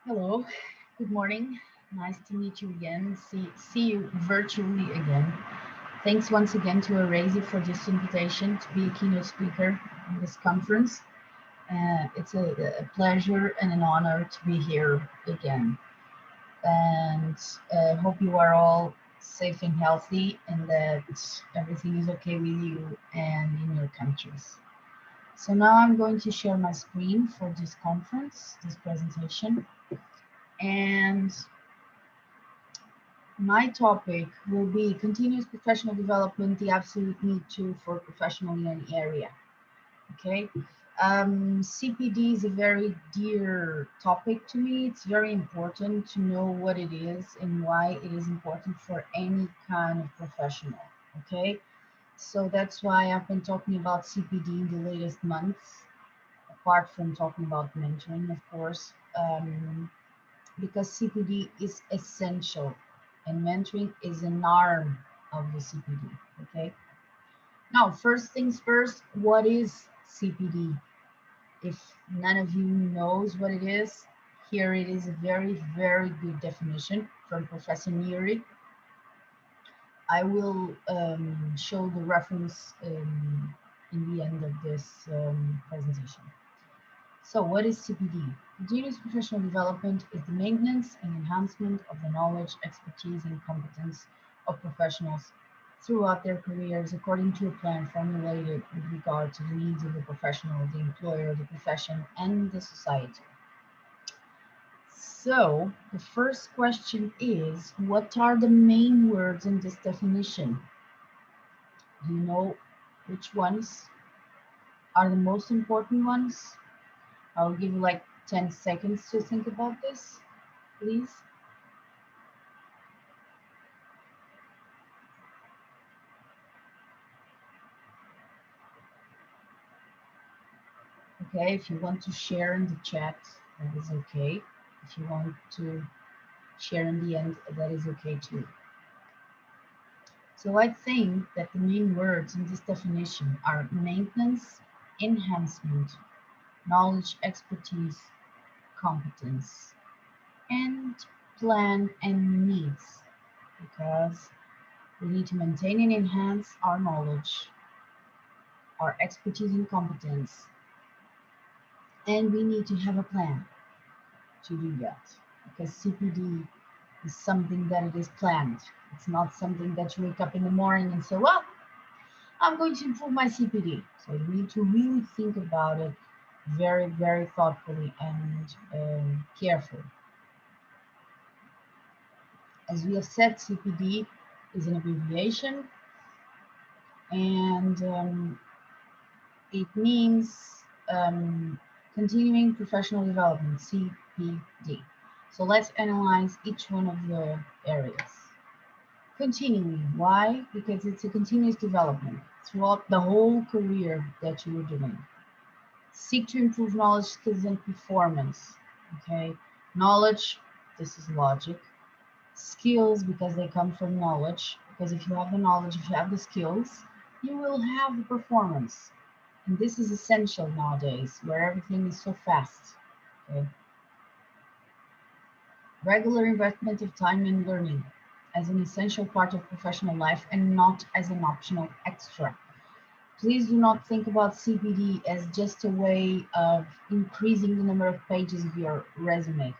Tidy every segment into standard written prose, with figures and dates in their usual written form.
Hello, good morning. Nice to meet you again. See you virtually again. Thanks once again to Arazi for this invitation to be a keynote speaker in this conference. It's a pleasure and an honor to be here again. And hope you are all safe and healthy and that everything is okay with you and in your countries. So now I'm going to share my screen for this conference, this presentation. And my topic will be continuous professional development, the absolute need to for professional in any area. Okay. CPD is a very dear topic to me. It's very important to know what it is and why it is important for any kind of professional. Okay. So that's why I've been talking about CPD in the latest months, apart from talking about mentoring, of course. Because CPD is essential and mentoring is an arm of the CPD. Okay. Now, first things first, what is CPD? If none of you knows what it is, here it is a very, very good definition from Professor Neary. I will show the reference in the end of this presentation. So what is CPD? Continuous professional development is the maintenance and enhancement of the knowledge, expertise, and competence of professionals throughout their careers according to a plan formulated with regard to the needs of the professional, the employer, the profession, and the society. So the first question is, what are the main words in this definition? Do you know which ones are the most important ones? I'll give you like 10 seconds to think about this, please. Okay, if you want to share in the chat, that is okay. If you want to share in the end, that is okay too. So I think that the main words in this definition are maintenance, enhancement, knowledge, expertise, competence, and plan and needs, because we need to maintain and enhance our knowledge, our expertise and competence, and we need to have a plan to do that, because CPD is something that it is planned. It's not something that you wake up in the morning and say, well, I'm going to improve my CPD. So you need to really think about it very, very thoughtfully and carefully. As we have said, CPD is an abbreviation, and it means continuing professional development, CPD. So let's analyze each one of the areas. Continuing, why? Because it's a continuous development throughout the whole career that you are doing. Seek to improve knowledge, skills, and performance. Okay, knowledge, this is logic. Skills, because they come from knowledge. Because if you have the knowledge, if you have the skills, you will have the performance. And this is essential nowadays, where everything is so fast. Okay. Regular investment of time in learning as an essential part of professional life and not as an optional extra. Please do not think about CPD as just a way of increasing the number of pages of your resume.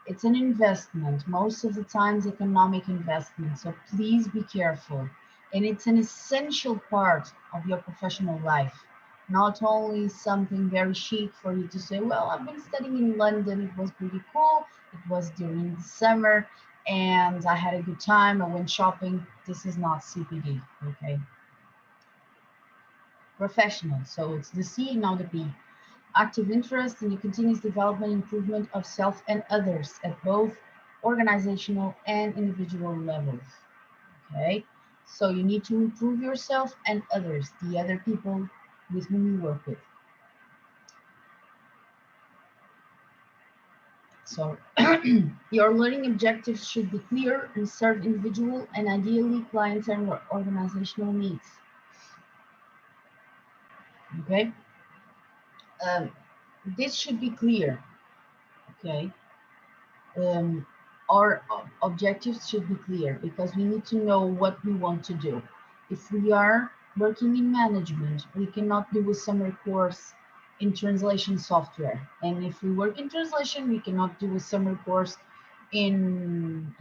It's an investment, most of the times economic investment, so please be careful. And it's an essential part of your professional life, not only something very chic for you to say, well, I've been studying in London, it was pretty cool, it was during the summer, and I had a good time, I went shopping. This is not CPD, okay? Professional, so it's the C, now the P. Active interest in the continuous development and improvement of self and others at both organizational and individual levels. Okay, so you need to improve yourself and others, the other people with whom you work with. So your learning objectives should be clear and serve individual and ideally clients and organizational needs. Okay, this should be clear. Okay. um, our objectives should be clear because we need to know what we want to do. If we are working in management, we cannot do a summer course in translation software. And if we work in translation, we cannot do a summer course in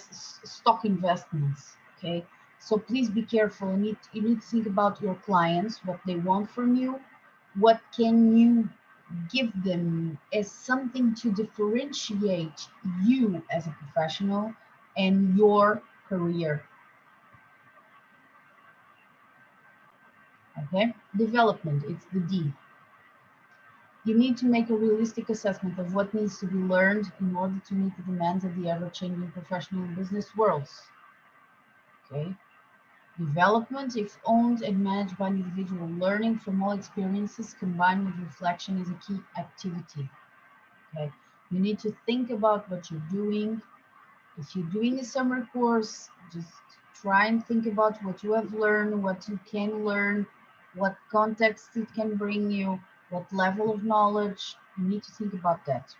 stock investments. Okay. So please be careful. You need to think about your clients, what they want from you, what can you give them as something to differentiate you as a professional and your career. Okay, development, it's the D. You need to make a realistic assessment of what needs to be learned in order to meet the demands of the ever-changing professional and business worlds. Okay, development, if owned and managed by an individual, learning from all experiences combined with reflection is a key activity. Okay, you need to think about what you're doing. If you're doing a summer course, just try and think about what you have learned, what you can learn, what context it can bring you, what level of knowledge. You need to think about that.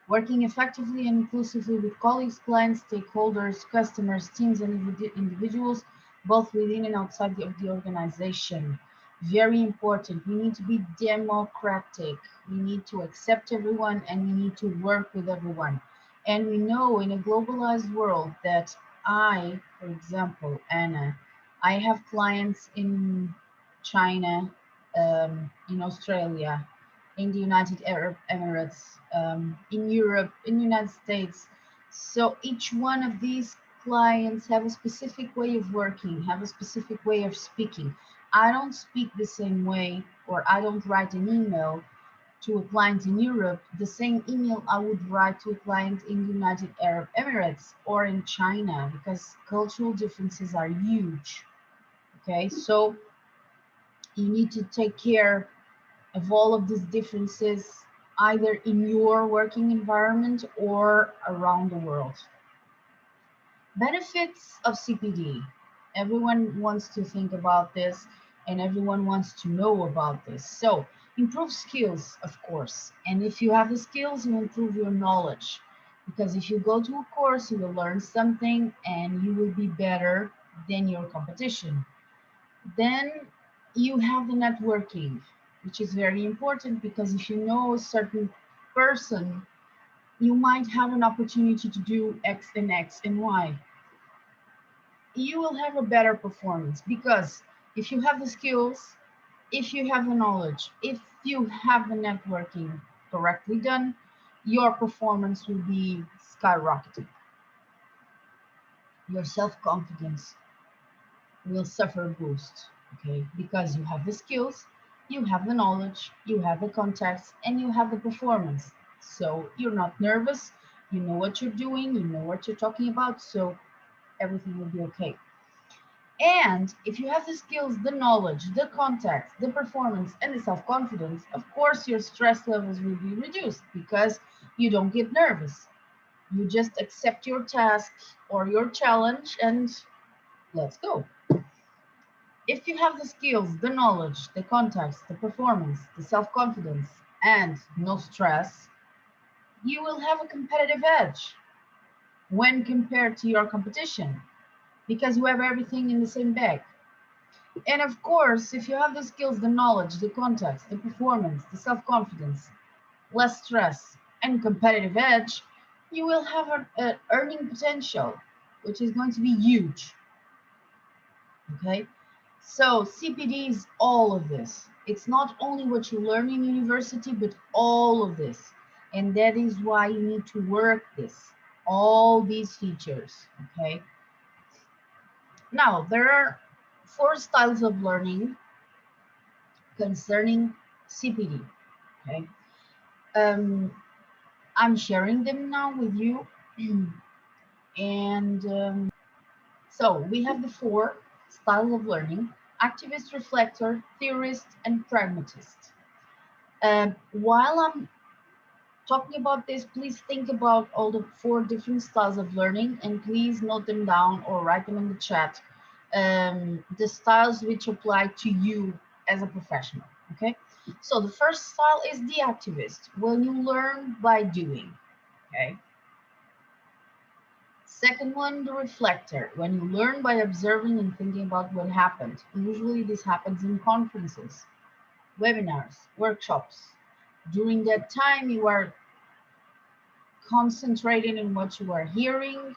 Working effectively and inclusively with colleagues, clients, stakeholders, customers, teams, and individuals, both within and outside of the organization. Very important. We need to be democratic. We need to accept everyone and we need to work with everyone. And we know in a globalized world that for example, Anna, I have clients in China, in Australia, in the United Arab Emirates, in Europe, in the United States. So each one of these clients have a specific way of working, have a specific way of speaking. I don't speak the same way, or I don't write an email to a client in Europe, the same email I would write to a client in the United Arab Emirates or in China, because cultural differences are huge. Okay, so you need to take care of all of these differences, either in your working environment or around the world. Benefits of CPD. Everyone wants to think about this and everyone wants to know about this. So, improve skills, of course. And if you have the skills, you improve your knowledge. Because if you go to a course, you will learn something and you will be better than your competition. Then you have the networking, which is very important because if you know a certain person, you might have an opportunity to do X and X and Y. You will have a better performance because if you have the skills, if you have the knowledge, if you have the networking correctly done, your performance will be skyrocketing. Your self-confidence will suffer a boost, okay? Because you have the skills, you have the knowledge, you have the contacts, and you have the performance. So you're not nervous, you know what you're doing, you know what you're talking about, so everything will be okay. And if you have the skills, the knowledge, the contacts, the performance, and the self-confidence, of course your stress levels will be reduced because you don't get nervous. You just accept your task or your challenge and let's go. If you have the skills, the knowledge, the contacts, the performance, the self-confidence, and no stress, you will have a competitive edge when compared to your competition because you have everything in the same bag. And of course, if you have the skills, the knowledge, the contacts, the performance, the self-confidence, less stress, and competitive edge, you will have an earning potential, which is going to be huge. Okay? So CPD is all of this. It's not only what you learn in university, but all of this. And that is why you need to work this, all these features, okay? Now, there are 4 styles of learning concerning CPD, okay? I'm sharing them now with you. And so we have the 4 styles of learning: activist, reflector, theorist, and pragmatist. While I'm talking about this, please think about all the 4 different styles of learning and please note them down or write them in the chat. The styles which apply to you as a professional, okay? So the first style is the activist, when you learn by doing. Okay. Second one, the reflector, when you learn by observing and thinking about what happened. Usually this happens in conferences, webinars, workshops. During that time, you are concentrating on what you are hearing,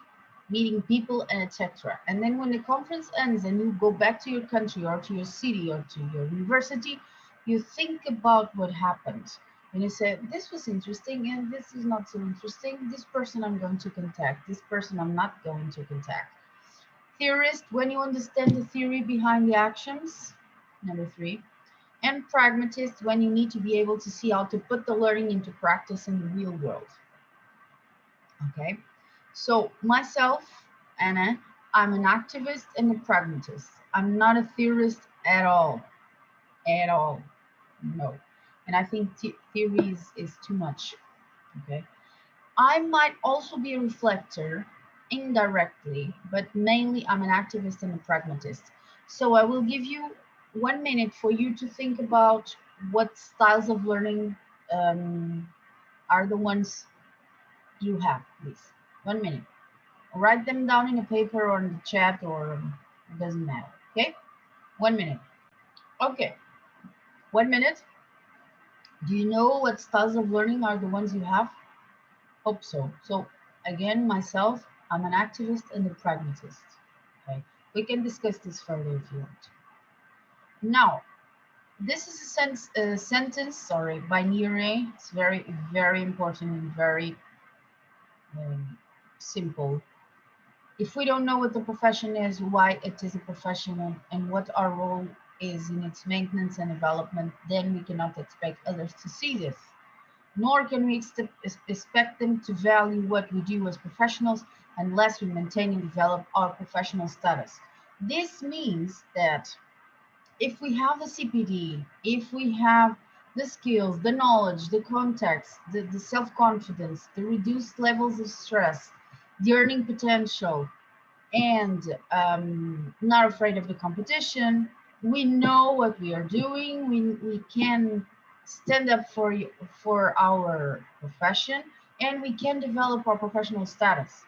meeting people, and etc. And then when the conference ends and you go back to your country or to your city or to your university, you think about what happened. And you say, this was interesting and this is not so interesting. This person I'm going to contact, this person I'm not going to contact. Theorist, when you understand the theory behind the actions. Number three. And pragmatist, when you need to be able to see how to put the learning into practice in the real world. Okay, so myself, Anna, I'm an activist and a pragmatist. I'm not a theorist at all, at all. No. And I think theory is too much. Okay, I might also be a reflector indirectly, but mainly I'm an activist and a pragmatist. So I will give you 1 minute for you to think about what styles of learning are the ones you have, please. 1 minute. Write them down in a paper or in the chat, or it doesn't matter. Okay, 1 minute. Okay, 1 minute. Do you know what styles of learning are the ones you have? Hope so. So again, myself, I'm an activist and a pragmatist. Okay, we can discuss this further if you want. Now, this is a sentence, sorry, by Nire. It's very, very important and very simple. If we don't know what the profession is, why it is a profession, and what our role is in its maintenance and development, then we cannot expect others to see this. Nor can we expect them to value what we do as professionals unless we maintain and develop our professional status. This means that if we have the CPD, if we have the skills, the knowledge, the context, the self-confidence, the reduced levels of stress, the earning potential, and not afraid of the competition, we know what we are doing, we can stand up for our profession, and we can develop our professional status,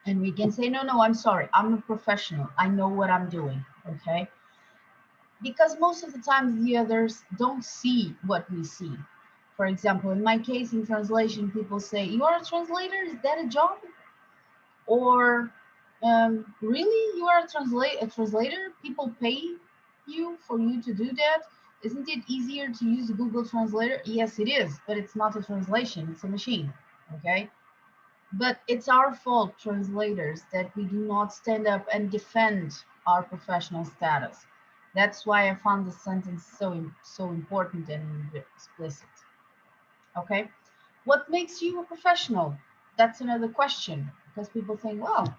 and we can say, no, no, I'm sorry, I'm a professional, I know what I'm doing. Okay, because most of the times the others don't see what we see. For example, in my case, in translation, people say, you are a translator, is that a job? Or really, you are a translator? People pay you for you to do that? Isn't it easier to use Google Translator? Yes, it is, but it's not a translation, it's a machine. Okay, but it's our fault, translators, that we do not stand up and defend our professional status. That's why I found this sentence so important and explicit. Okay, what makes you a professional? That's another question, because people think, well,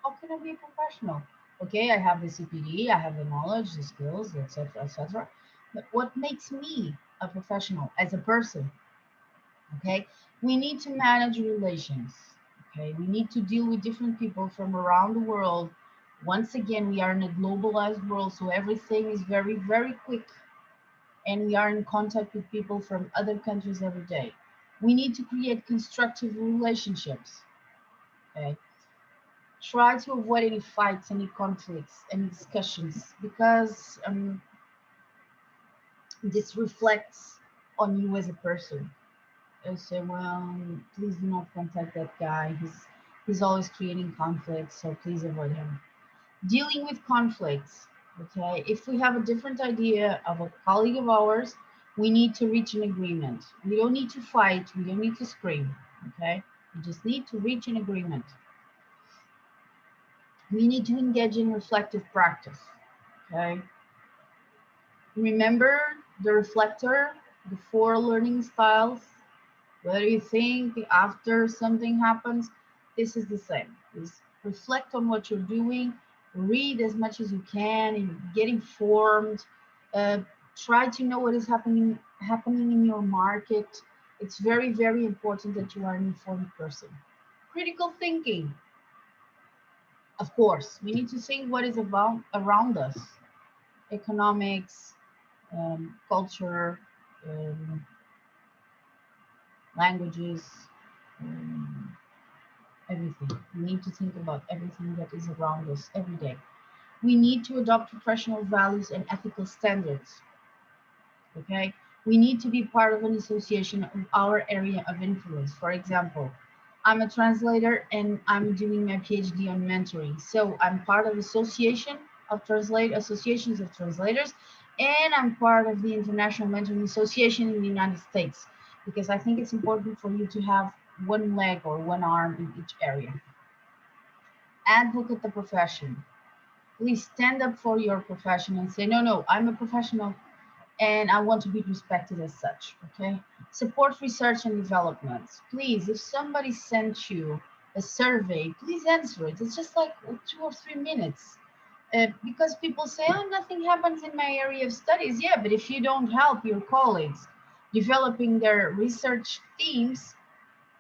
how can I be a professional? Okay, I have the CPD, I have the knowledge, the skills, etc., etc. But what makes me a professional as a person? Okay, we need to manage relations. Okay, we need to deal with different people from around the world. Once again, we are in a globalized world, so everything is very, very quick, and we are in contact with people from other countries every day. We need to create constructive relationships. Okay, try to avoid any fights, any conflicts, any discussions, because this reflects on you as a person. And say, well, please do not contact that guy. He's always creating conflicts, so please avoid him. Dealing with conflicts. Okay, if we have a different idea of a colleague of ours, we need to reach an agreement. We don't need to fight. We don't need to scream. Okay, we just need to reach an agreement. We need to engage in reflective practice. Okay, remember the reflector, the 4 learning styles. What do you think after something happens? This is the same. Is reflect on what you're doing, read as much as you can, and get informed. Uh, Try to know what is happening in your market. It's very, very important that you are an informed person. Critical thinking. Of course, we need to think what is about around us. Economics, culture, languages, um, everything. We need to think about everything that is around us every day. We need to adopt professional values and ethical standards. Okay, we need to be part of an association of our area of influence. For example, I'm a translator and I'm doing my PhD on mentoring, so I'm part of associations of translators, and I'm part of the International Mentoring Association in the United States, because I think it's important for you to have one leg or one arm in each area. Advocate the profession. Please stand up for your profession and say, no, no, I'm a professional and I want to be respected as such. Okay. Support research and development. Please, if somebody sent you a survey, please answer it. It's just like 2 or 3 minutes. Because people say, oh, nothing happens in my area of studies. Yeah, but if you don't help your colleagues developing their research themes,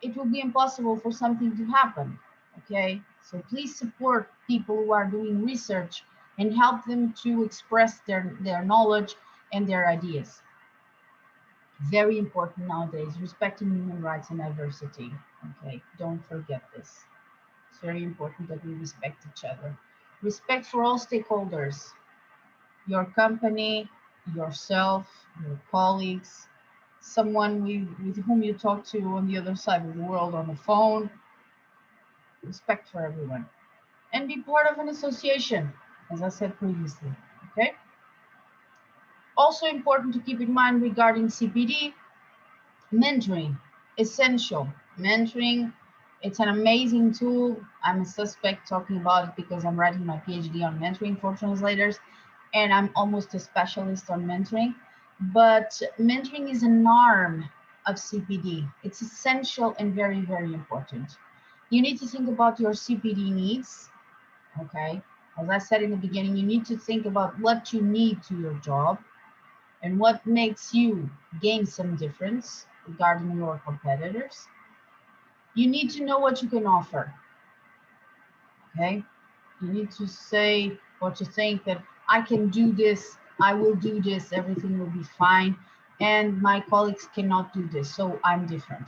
it will be impossible for something to happen. Okay, so please support people who are doing research and help them to express their knowledge and their ideas. Very important nowadays, respecting human rights and diversity. Okay, don't forget this. It's very important that we respect each other. Respect for all stakeholders, your company, yourself, your colleagues, someone with whom you talk to on the other side of the world on the phone. Respect for everyone. And be part of an association, as I said previously. Okay. Also important to keep in mind regarding CPD, mentoring, essential. Mentoring, it's an amazing tool. I'm a suspect talking about it because I'm writing my PhD on mentoring for translators, and I'm almost a specialist on mentoring. But mentoring is an arm of CPD. It's essential and very, very important. You need to think about your CPD needs. Okay. As I said in the beginning, you need to think about what you need to your job and what makes you gain some difference regarding your competitors. You need to know what you can offer. Okay. You need to say or to think that I can do this, I will do this, everything will be fine, and my colleagues cannot do this, so I'm different.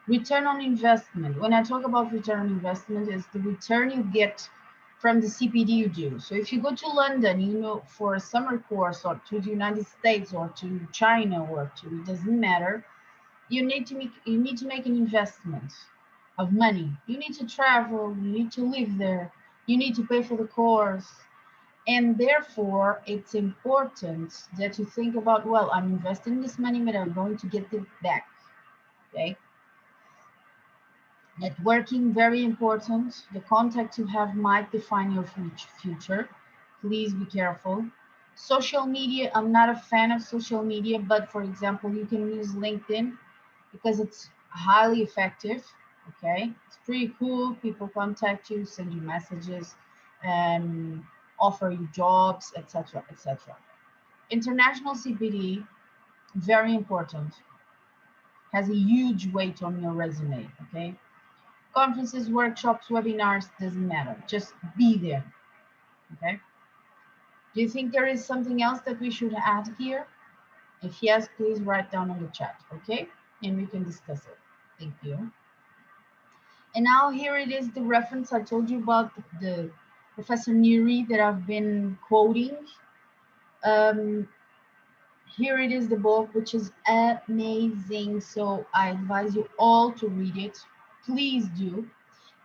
Return on investment. When I talk about return on investment, is the return you get from the CPD you do. So if you go to London, you know, for a summer course, or to the United States, or to China, or to, it doesn't matter, you need to make an investment of money. You need to travel, you need to live there, you need to pay for the course. And therefore, it's important that you think about, well, I'm investing this money, but I'm going to get it back. Okay. Networking, very important. The contact you have might define your future. Please be careful. Social media, I'm not a fan of social media, but for example, you can use LinkedIn because it's highly effective. Okay, it's pretty cool. People contact you, send you messages, and offer you jobs, etc., etc. International CPD, very important, has a huge weight on your resume. Okay, conferences, workshops, webinars, doesn't matter. Just be there. Okay. Do you think there is something else that we should add here? If yes, please write down in the chat. Okay, and we can discuss it. Thank you. And now here it is, the reference I told you about, the Professor Neri that I've been quoting. Here it is, the book, which is amazing. So I advise you all to read it. Please do.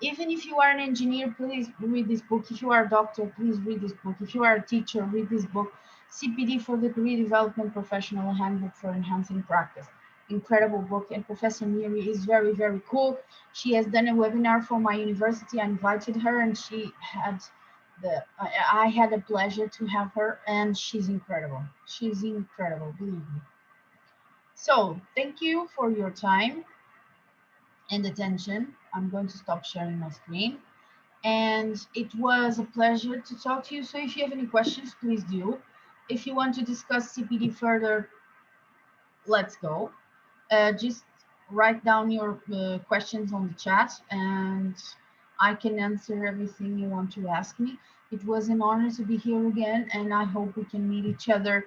Even if you are an engineer, please read this book. If you are a doctor, please read this book. If you are a teacher, read this book. CPD for the Career Development Professional Handbook for Enhancing Practice. Incredible book. And Professor Neri is very, very cool. She has done a webinar for my university. I invited her, and she had I had the pleasure to have her, and she's incredible. She's incredible, believe me. So thank you for your time and attention. I'm going to stop sharing my screen. And it was a pleasure to talk to you. So if you have any questions, please do. If you want to discuss CPD further, let's go. Just write down your questions on the chat, and I can answer everything you want to ask me. It was an honor to be here again, and I hope we can meet each other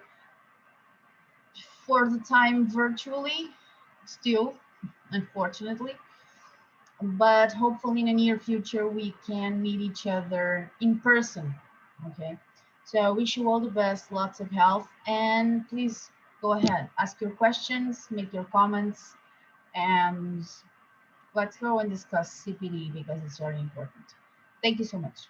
for the time virtually, still, unfortunately. But hopefully in the near future we can meet each other in person. Okay, so I wish you all the best, lots of health, and please go ahead, ask your questions, make your comments, and let's go and discuss CPD because it's very important. Thank you so much.